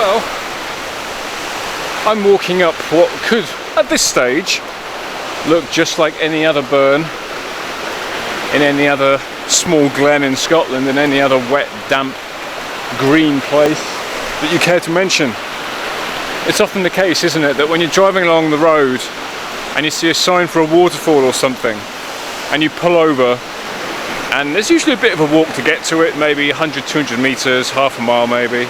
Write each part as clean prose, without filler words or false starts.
Well, I'm walking up what could, at this stage, look just like any other burn in any other small glen in Scotland, in any other wet, damp, green place that you care to mention. It's often the case, isn't it, that when you're driving along the road and you see a sign for a waterfall or something, and you pull over, and there's usually a bit of a walk to get to it, maybe 100, 200 meters, half a mile maybe,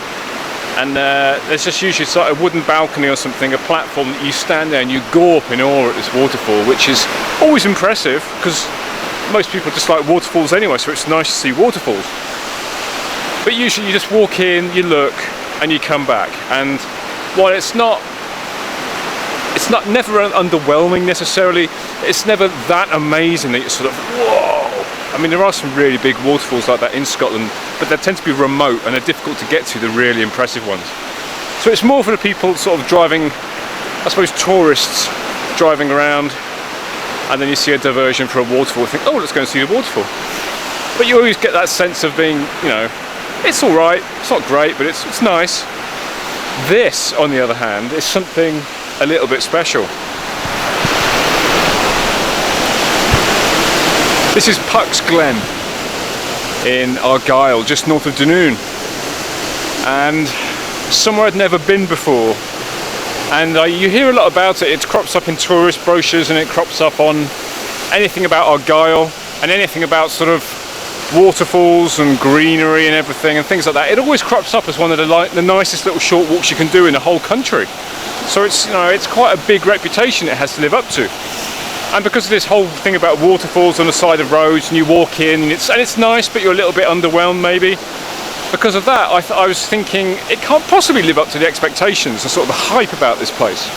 and there's just usually like a wooden balcony or something, a platform that you stand there and you gawp in awe at this waterfall, which is always impressive because most people just like waterfalls anyway, so it's nice to see waterfalls. But usually you just walk in, you look, and you come back. And while it's never underwhelming necessarily, it's never that amazing that you're sort of, whoa! I mean, there are some really big waterfalls like that in Scotland, but they tend to be remote and they're difficult to get to, the really impressive ones. So it's more for the people sort of driving, I suppose tourists driving around, and then you see a diversion for a waterfall, you think, oh, let's go and see the waterfall. But you always get that sense of being, you know, it's all right, it's not great, but it's nice. This, on the other hand, is something a little bit special. This is Puck's Glen in Argyll, just north of Dunoon, and somewhere I'd never been before. And you hear a lot about it. It crops up in tourist brochures, and it crops up on anything about Argyll and anything about sort of waterfalls and greenery and everything and things like that. It always crops up as one of the nicest little short walks you can do in the whole country. So it's, you know, it's quite a big reputation it has to live up to. And because of this whole thing about waterfalls on the side of roads, and you walk in, and it's nice, but you're a little bit underwhelmed maybe. Because of that, I was thinking it can't possibly live up to the expectations and sort of the hype about this place.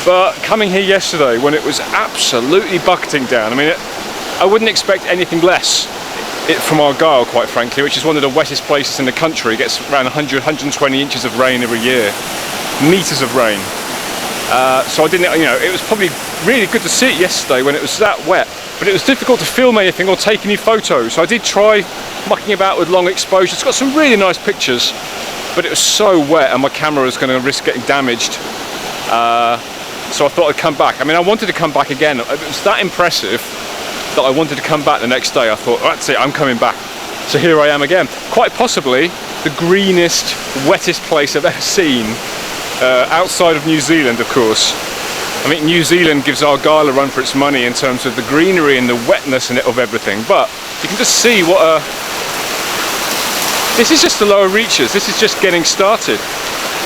But coming here yesterday when it was absolutely bucketing down, I mean, I wouldn't expect anything less from Argyll, quite frankly, which is one of the wettest places in the country. It gets around 100, 120 inches of rain every year, meters of rain. So I didn't, you know, it was probably really good to see it yesterday when it was that wet. But it was difficult to film anything or take any photos. So I did try mucking about with long exposure. It's got some really nice pictures, but it was so wet and my camera was going to risk getting damaged. So I thought I'd come back. I mean, I wanted to come back again. It was that impressive that I wanted to come back the next day. I thought, that's it, I'm coming back. So here I am again. Quite possibly the greenest, wettest place I've ever seen, outside of New Zealand, of course. I mean, New Zealand gives Argyll a run for its money in terms of the greenery and the wetness of everything, but you can just see what a... This is just the lower reaches, this is just getting started.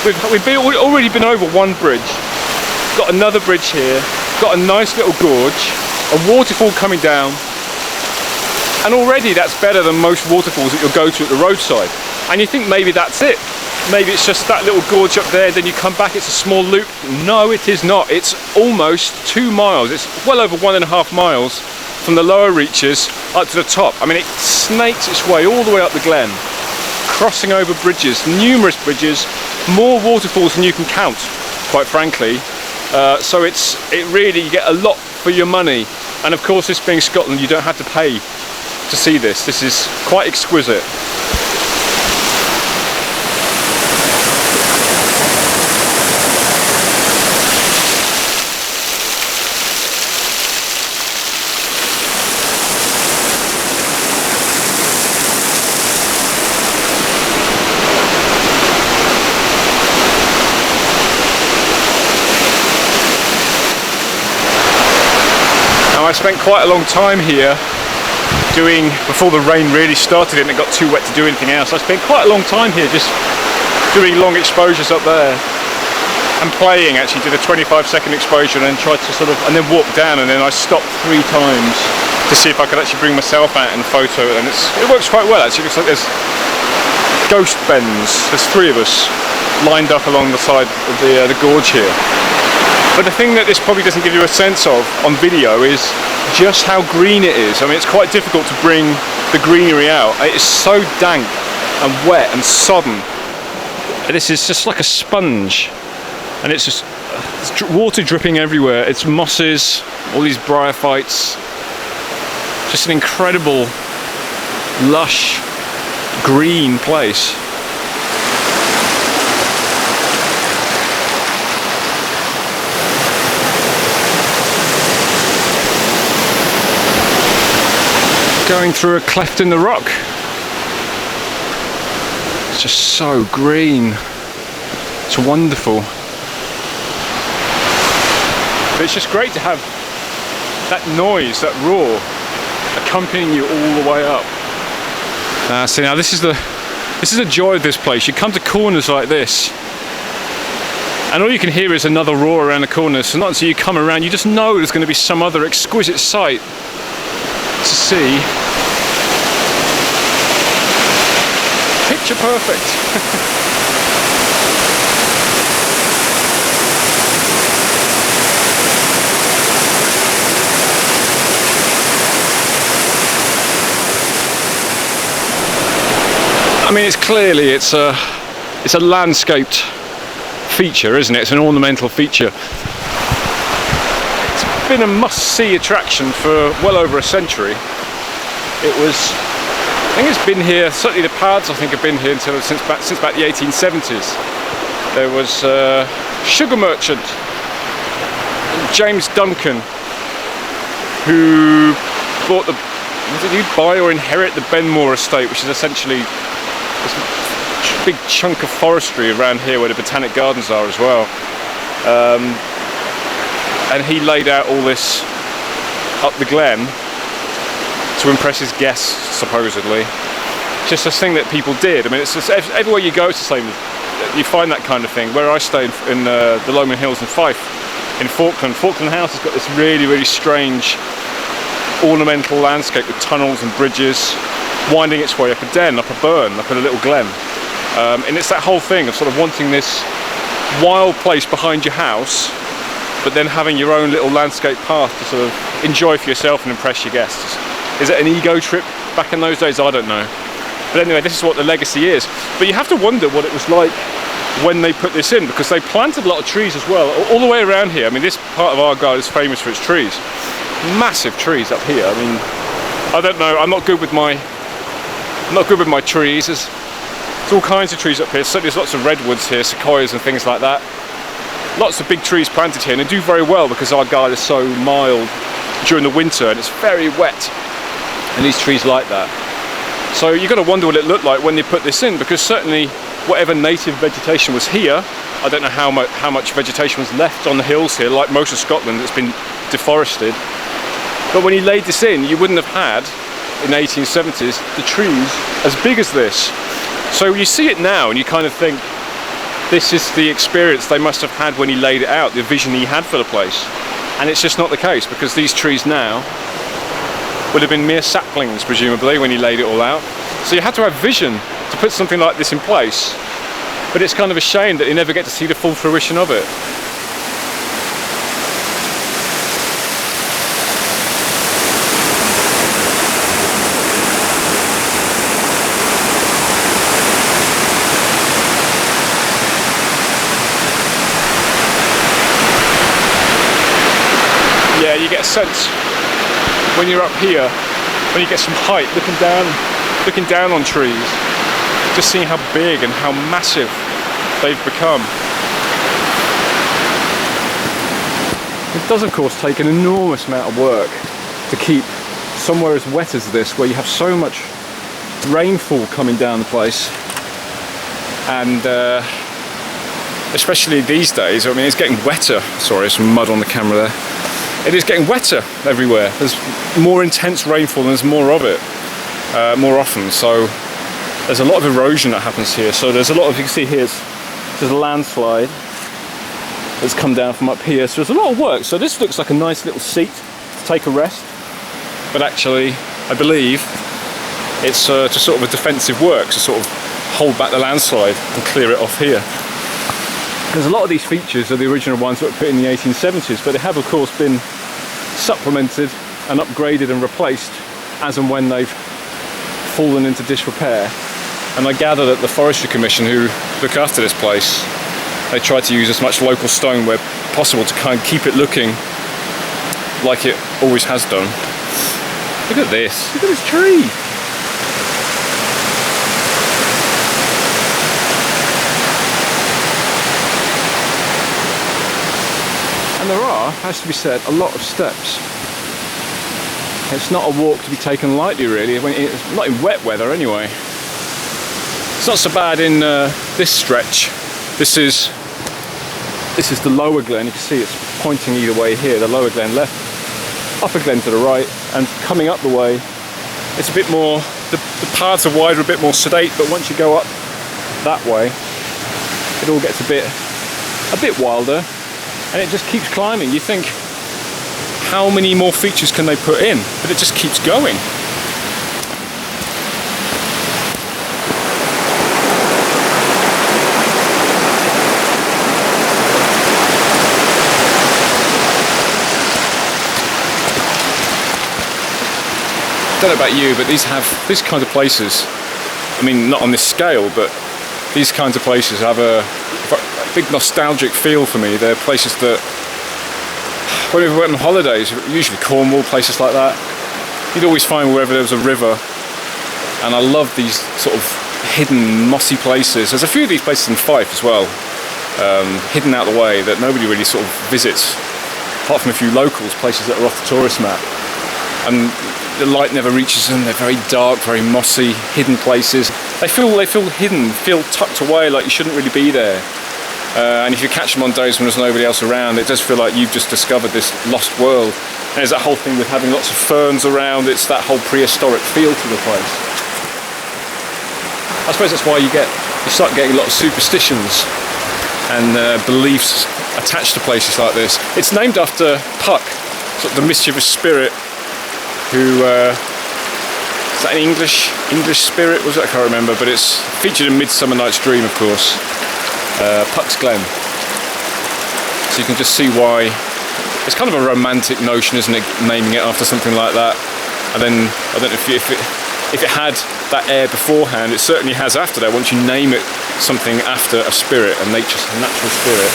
We've already been over one bridge, got another bridge here, got a nice little gorge, a waterfall coming down, and already that's better than most waterfalls that you'll go to at the roadside. And you think maybe that's it. Maybe it's just that little gorge up there, then you come back, it's a small loop. No, it is not. It's almost 2 miles. It's well over 1.5 miles from the lower reaches up to the top. I mean, it snakes its way all the way up the Glen, crossing over bridges, numerous bridges, more waterfalls than you can count, quite frankly. So it really, you get a lot for your money. And of course, this being Scotland, you don't have to pay to see this. This is quite exquisite. I spent quite a long time here before the rain really started and it got too wet to do anything else. I spent quite a long time here just doing long exposures up there and playing. Actually did a 25-second exposure and then tried to and then walked down, and then I stopped 3 times to see if I could actually bring myself out in the photo, and it works quite well actually. It looks like there's ghost bends. There's 3 of us lined up along the side of the gorge here. But the thing that this probably doesn't give you a sense of on video is just how green it is. I mean, it's quite difficult to bring the greenery out. It is so dank and wet and sodden. This is just like a sponge, and it's just water dripping everywhere. It's mosses, all these bryophytes. Just an incredible, lush, green place. going through a cleft in the rock. It's just so green. It's wonderful. But it's just great to have that noise, that roar, accompanying you all the way up. See, now this is the joy of this place. You come to corners like this, and all you can hear is another roar around the corner. So not until you come around, you just know there's going to be some other exquisite sight to see. Picture perfect. I mean, it's a landscaped feature, isn't it? It's an ornamental feature. It's been a must-see attraction for well over a century. I think it's been here, certainly the paths I think have been here since about the 1870s. There was a sugar merchant, James Duncan, who bought did he buy or inherit the Benmore estate, which is essentially this big chunk of forestry around here where the botanic gardens are as well. And he laid out all this up the Glen to impress his guests, supposedly. Just this thing that people did. I mean, it's just, everywhere you go, it's the same. You find that kind of thing. Where I stay in the Lowman Hills in Fife, in Falkland House has got this really, really strange ornamental landscape with tunnels and bridges winding its way up a den, up a burn, up in a little glen. And it's that whole thing of sort of wanting this wild place behind your house, but then having your own little landscape path to sort of enjoy for yourself and impress your guests. Is it an ego trip back in those days? I don't know. But anyway, this is what the legacy is. But you have to wonder what it was like when they put this in, because they planted a lot of trees as well, all the way around here. I mean, this part of Argyll is famous for its trees. Massive trees up here. I mean, I don't know, I'm not good with my trees. There's all kinds of trees up here. Certainly there's lots of redwoods here, sequoias and things like that. Lots of big trees planted here, and they do very well because Argyll is so mild during the winter and it's very wet, and these trees like that. So you've got to wonder what it looked like when they put this in, because certainly whatever native vegetation was here, I don't know how much vegetation was left on the hills here, like most of Scotland that's been deforested. But when he laid this in, you wouldn't have had, in the 1870s, the trees as big as this. So you see it now and you kind of think, this is the experience they must have had when he laid it out, the vision he had for the place. And it's just not the case, because these trees now would have been mere saplings, presumably, when he laid it all out. So you had to have vision to put something like this in place. But it's kind of a shame that you never get to see the full fruition of it. Yeah, you get a sense when you're up here, when you get some height, looking down on trees, just seeing how big and how massive they've become. It does, of course, take an enormous amount of work to keep somewhere as wet as this, where you have so much rainfall coming down the place, and especially these days. I mean, it's getting wetter. Sorry, there's some mud on the camera there. It is getting wetter everywhere. There's more intense rainfall and there's more of it, more often. So there's a lot of erosion that happens here. So there's a lot of, you can see here, there's a landslide that's come down from up here. So there's a lot of work. So this looks like a nice little seat to take a rest. But actually, I believe it's just sort of a defensive work to sort of hold back the landslide and clear it off here. There's a lot of these features are the original ones that were put in the 1870s, but they have of course been supplemented and upgraded and replaced as and when they've fallen into disrepair. And I gather that the Forestry Commission, who look after this place, they try to use as much local stone where possible to kind of keep it looking like it always has done. Look at this, look at this tree. And there are, has to be said, a lot of steps. It's not a walk to be taken lightly, really. It's not in wet weather, anyway. It's not so bad in this stretch. This is the lower Glen. You can see it's pointing either way here. The lower Glen left, upper Glen to the right, and coming up the way, it's a bit more. The paths are wider, a bit more sedate. But once you go up that way, it all gets a bit wilder, and it just keeps climbing. You think, how many more features can they put in? But it just keeps going. I don't know about you, but these kinds of places, I mean, not on this scale, but these kinds of places have a big nostalgic feel for me. They're places that, when we went on holidays, usually Cornwall, places like that, you'd always find wherever there was a river, and I love these sort of hidden, mossy places. There's a few of these places in Fife as well, hidden out of the way, that nobody really sort of visits, apart from a few locals, places that are off the tourist map. And the light never reaches them. They're very dark, very mossy, hidden places. They feel hidden, feel tucked away, like you shouldn't really be there. And if you catch them on days when there's nobody else around, it does feel like you've just discovered this lost world. And there's that whole thing with having lots of ferns around. It's that whole prehistoric feel to the place. I suppose that's why you start getting a lot of superstitions and beliefs attached to places like this. It's named after Puck, sort of the mischievous spirit. Who is that an English spirit? Was it? I can't remember, but it's featured in Midsummer Night's Dream, of course. Puck's Glen. So you can just see why it's kind of a romantic notion, isn't it? Naming it after something like that. And then I don't know if it had that air beforehand. It certainly has after that. Once you name it something after a spirit, a natural spirit.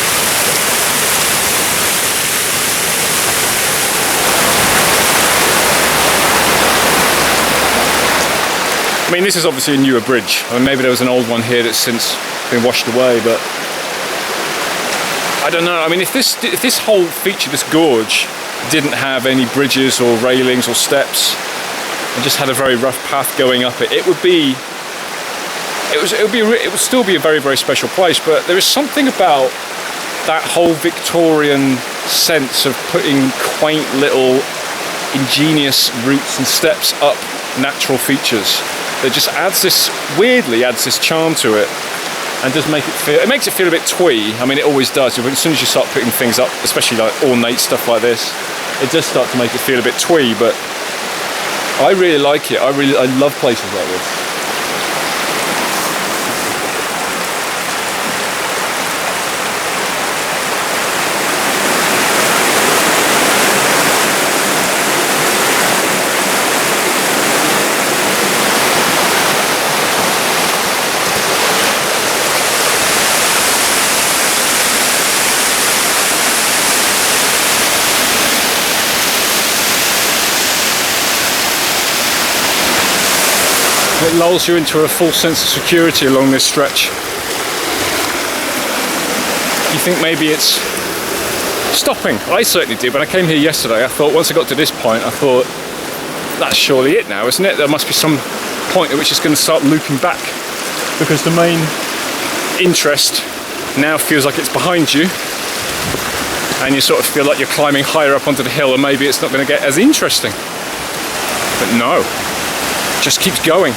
I mean, this is obviously a newer bridge. I mean, maybe there was an old one here that's since been washed away, but I don't know. I mean, if this whole feature, this gorge, didn't have any bridges or railings or steps, and just had a very rough path going up it, it would still be a very, very special place. But there is something about that whole Victorian sense of putting quaint little ingenious routes and steps up natural features that just weirdly adds this charm to it, and does makes it feel a bit twee. I mean, it always does. As soon as you start putting things up, especially like ornate stuff like this, it does start to make it feel a bit twee. But I really like it. I love places like this. It lulls you into a full sense of security along this stretch. You think maybe it's stopping. I certainly did. When I came here yesterday, I thought, once I got to this point, I thought, that's surely it now, isn't it? There must be some point at which it's going to start looping back, because the main interest now feels like it's behind you, and you sort of feel like you're climbing higher up onto the hill, and maybe it's not going to get as interesting. But no, it just keeps going.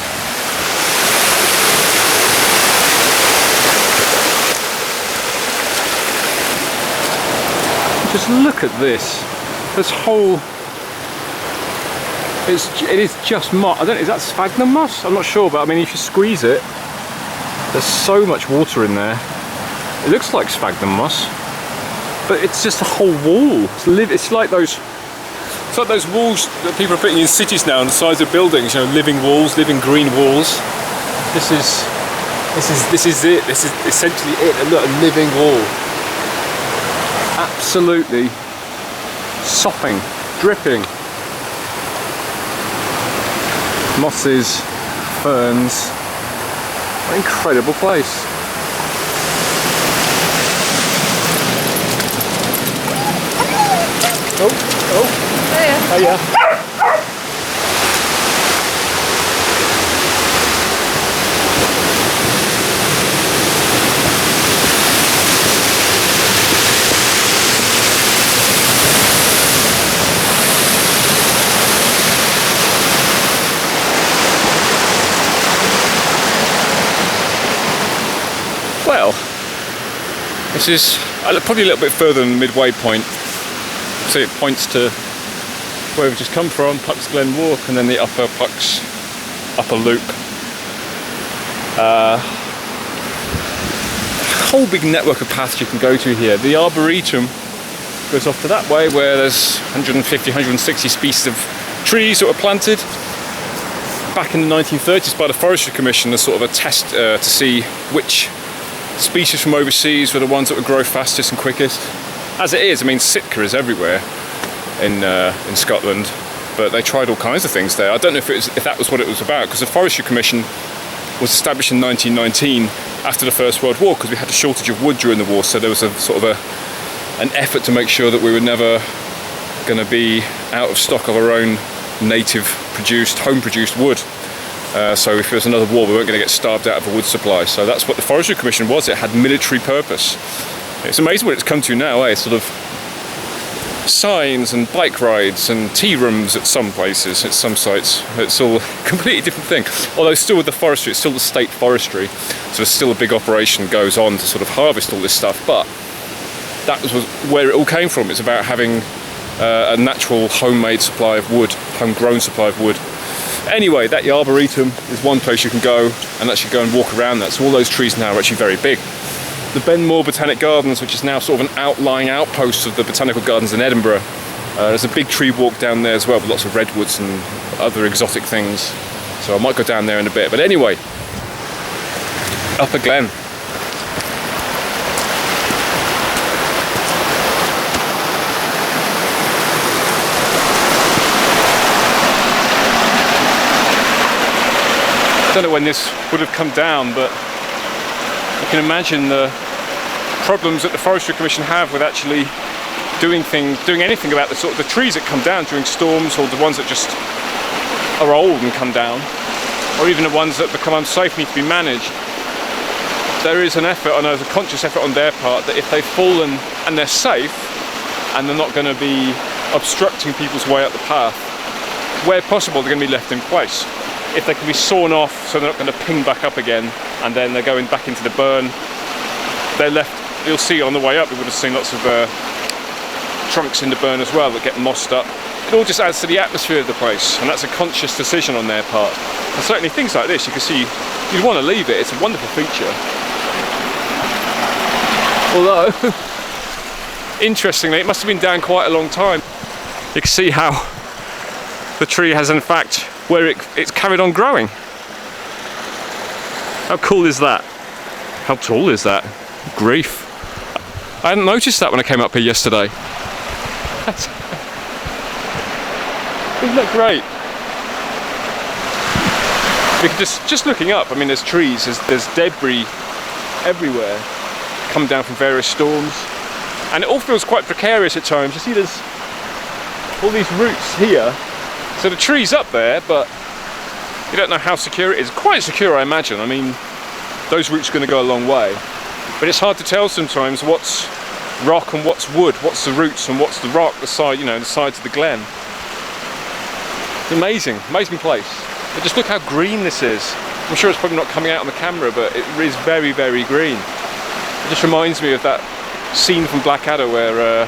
Just look at this. This whole... It is just moss. I don't know, is that sphagnum moss? I'm not sure, but I mean, if you squeeze it, there's so much water in there. It looks like sphagnum moss, but it's just a whole wall. It's like those walls that people are putting in cities now on the sides of buildings. You know, living walls, living green walls. This is it. This is essentially it. And look, a living wall. Absolutely sopping, dripping. Mosses, ferns. What an incredible place. Oh. Hiya. Hiya. This is probably a little bit further than the midway point. So it points to where we've just come from, Puck's Glen Walk, and then the upper loop. Whole big network of paths you can go to here. The Arboretum goes off to that way, where there's 150, 160 species of trees that were planted back in the 1930s by the Forestry Commission as sort of a test to see which species from overseas were the ones that would grow fastest and quickest. As it is, I mean, Sitka is everywhere in Scotland, but they tried all kinds of things there. I don't know if that was what it was about, because the Forestry Commission was established in 1919 after the First World War, because we had a shortage of wood during the war, so there was a sort of an effort to make sure that we were never going to be out of stock of our own native produced, home produced wood. So if there was another war, we weren't going to get starved out of a wood supply. So that's what the Forestry Commission was. It had military purpose. It's amazing what it's come to now, eh? Sort of signs and bike rides and tea rooms at some places, at some sites. It's all a completely different thing. Although still with the forestry, it's still the state forestry, so there's still a big operation goes on to sort of harvest all this stuff. But that was where it all came from. It's about having a natural homemade supply of wood, homegrown supply of wood. Anyway, that Arboretum is one place you can go and actually go and walk around that. So all those trees now are actually very big. The Benmore Botanic Gardens, which is now sort of an outlying outpost of the Botanical Gardens in Edinburgh. There's a big tree walk down there as well, with lots of redwoods and other exotic things. So I might go down there in a bit. But anyway, Upper Glen. I don't know when this would have come down, but you can imagine the problems that the Forestry Commission have with actually doing anything about the sort of the trees that come down during storms, or the ones that just are old and come down, or even the ones that become unsafe and need to be managed. There is an effort, I know there's a conscious effort on their part, that if they've fallen and they're safe and they're not going to be obstructing people's way up the path, where possible they're going to be left in place. If they can be sawn off so they're not going to ping back up again, and then they're going back into the burn, they're left. You'll see on the way up, we would have seen lots of trunks in the burn as well that get mossed up. It all just adds to the atmosphere of the place, and that's a conscious decision on their part. And certainly things like this, you can see, you'd want to leave it. It's a wonderful feature. Although, interestingly, it must have been down quite a long time. You can see how the tree has in fact, where it's carried on growing. How cool is that? How tall is that? Grief. I hadn't noticed that when I came up here yesterday. Isn't that great? You can just looking up, I mean, there's trees, there's debris everywhere, come down from various storms, and it all feels quite precarious at times. You see there's all these roots here, so the tree's up there, but you don't know how secure it is. Quite secure, I imagine. I mean, those roots are going to go a long way, but it's hard to tell sometimes what's rock and what's wood, what's the roots and what's the rock, the side, you know, the sides of the glen. Amazing, amazing place. But just look how green this is. I'm sure it's probably not coming out on the camera, but it is very, very green. It just reminds me of that scene from Blackadder where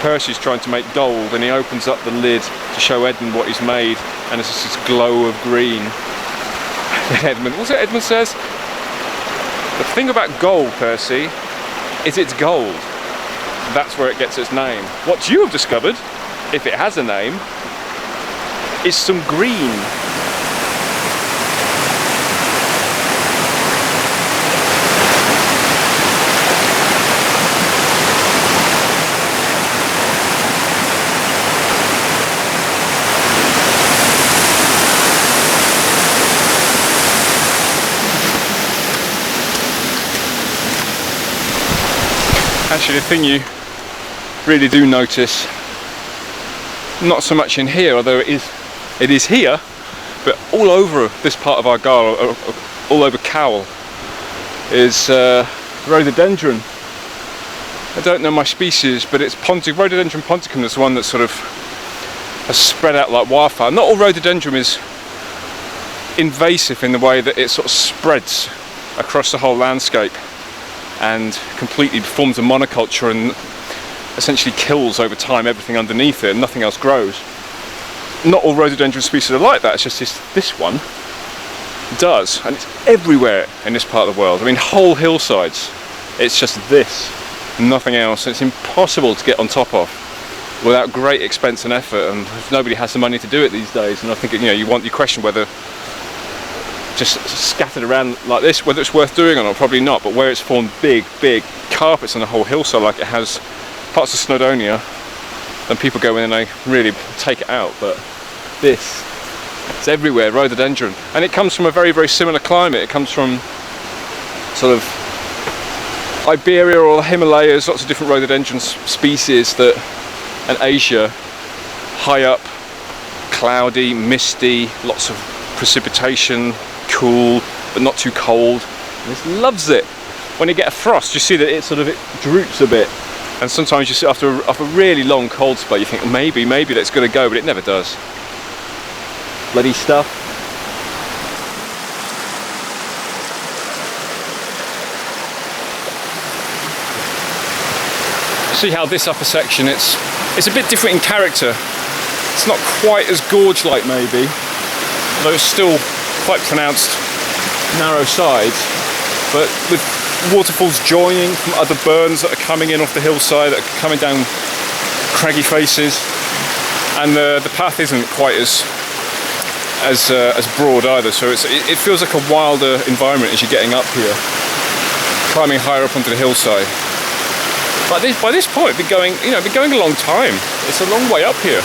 Percy's trying to make gold, and he opens up the lid to show Edmund what he's made, and it's just this glow of green. And Edmund, what's it Edmund says? The thing about gold, Percy, is it's gold. That's where it gets its name. What you have discovered, if it has a name, is some green. Actually, the thing you really do notice, not so much in here, although it is here, but all over this part of Argyll, all over Cowell, is rhododendron. I don't know my species, but it's rhododendron ponticum that's the one that sort of has spread out like wildfire. Not all rhododendron is invasive in the way that it sort of spreads across the whole landscape and completely forms a monoculture and essentially kills over time everything underneath it, and nothing else grows. Not all rhododendron species are like that. It's just this one does, and it's everywhere in this part of the world. I mean, whole hillsides, it's just this, nothing else. It's impossible to get on top of without great expense and effort, and nobody has the money to do it these days. And I think, you know, you question whether just scattered around like this, whether it's worth doing or not. Probably not, but where it's formed big carpets on the whole hillside, like it has parts of Snowdonia, then people go in and they really take it out. But this, it's everywhere, rhododendron, and it comes from a very similar climate. It comes from sort of Iberia or the Himalayas, lots of different rhododendron species that, and Asia, high up, cloudy, misty, lots of precipitation, cool but not too cold. And this loves it. When you get a frost, you see that it droops a bit, and sometimes you see after a really long cold spell, you think maybe that's going to go, but it never does. Bloody stuff. See how this upper section, it's a bit different in character. It's not quite as gorge-like maybe, although it's still quite pronounced narrow sides, but with waterfalls joining from other burns that are coming in off the hillside, that are coming down craggy faces, and the path isn't quite as broad either, so it feels like a wilder environment as you're getting up here, climbing higher up onto the hillside. But by this point, it's been going a long time. It's a long way up here.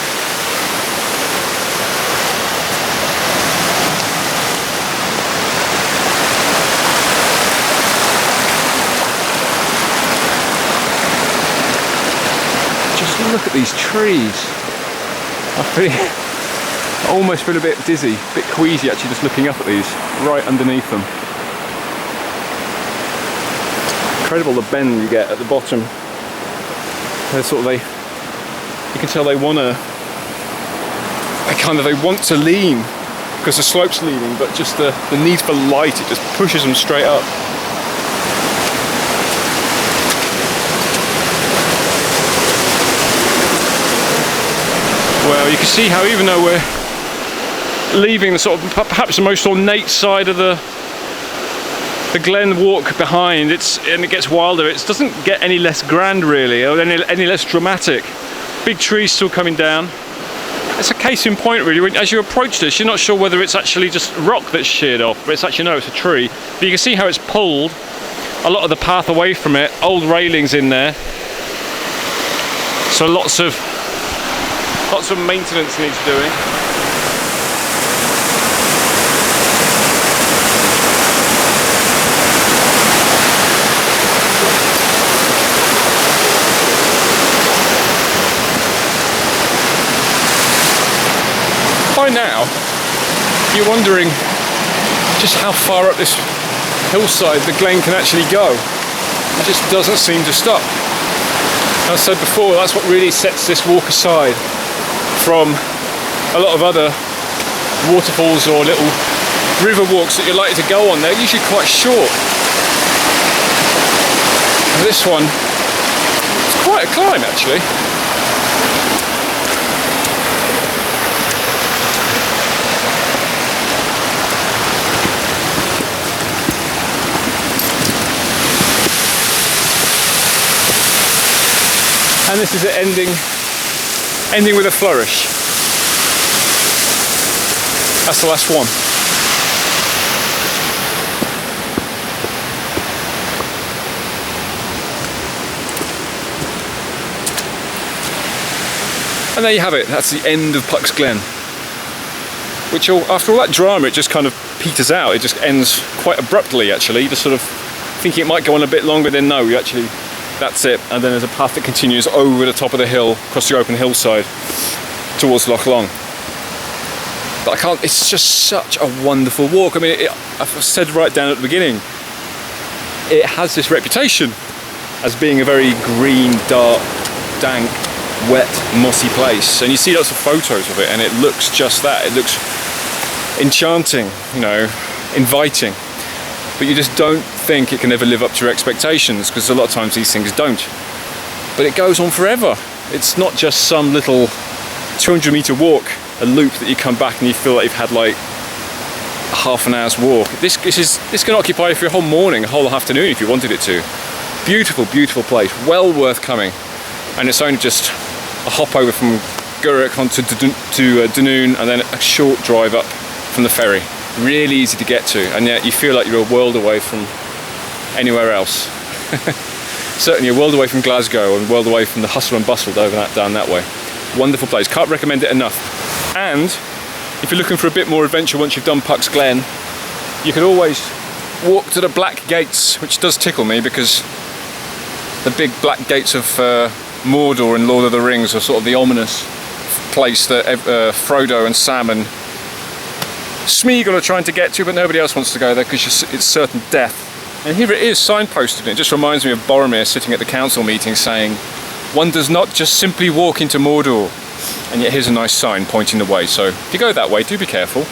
Just look at these trees. I almost feel a bit dizzy, a bit queasy actually, just looking up at these, right underneath them. Incredible the bend you get at the bottom. They're you can tell they want to lean because the slope's leaning, but just the need for light, it just pushes them straight up. Well, you can see how even though we're leaving the sort of perhaps the most ornate side of the Glen walk behind, and it gets wilder, it doesn't get any less grand really, or any less dramatic. Big trees still coming down. It's a case in point really. As you approach this, you're not sure whether it's actually just rock that's sheared off, but it's actually, no, it's a tree. But you can see how it's pulled a lot of the path away from it, old railings in there. So lots of maintenance needs doing. By now, you're wondering just how far up this hillside the Glen can actually go. It just doesn't seem to stop. As I said before, that's what really sets this walk aside from a lot of other waterfalls or little river walks that you're likely to go on. They're usually quite short. And this one, it's quite a climb actually. And this is it ending with a flourish. That's the last one. And there you have it. That's the end of Puck's Glen. Which, after all that drama, it just kind of peters out. It just ends quite abruptly, actually. You just sort of thinking it might go on a bit longer, then no, you actually, that's it. And then there's a path that continues over the top of the hill, across the open hillside, towards Loch Long. But I can't, it's just such a wonderful walk. I mean, I've said right down at the beginning, it has this reputation as being a very green, dark, dank, wet, mossy place. And you see lots of photos of it, and it looks just that. It looks enchanting, you know, inviting. but you just don't think it can ever live up to your expectations, because a lot of times these things don't. But it goes on forever. It's not just some little 200-meter walk, a loop that you come back and you feel like you've had like half an hour's walk. This can occupy you for a whole morning, a whole afternoon if you wanted it to. Beautiful, beautiful place, well worth coming. And it's only just a hop over from Gurrock onto Dunoon, and then a short drive up from the ferry. Really easy to get to, and yet you feel like you're a world away from anywhere else. Certainly a world away from Glasgow and a world away from the hustle and bustle down that way. Wonderful place, can't recommend it enough. And if you're looking for a bit more adventure once you've done Puck's Glen, you could always walk to the Black Gates, which does tickle me because the big black gates of Mordor in Lord of the Rings are sort of the ominous place that Frodo and Sam and Smeagol are trying to get to, but nobody else wants to go there because it's certain death. And here it is, signposted, and it just reminds me of Boromir sitting at the council meeting saying, one does not just simply walk into Mordor. And yet here's a nice sign pointing the way, so if you go that way, do be careful.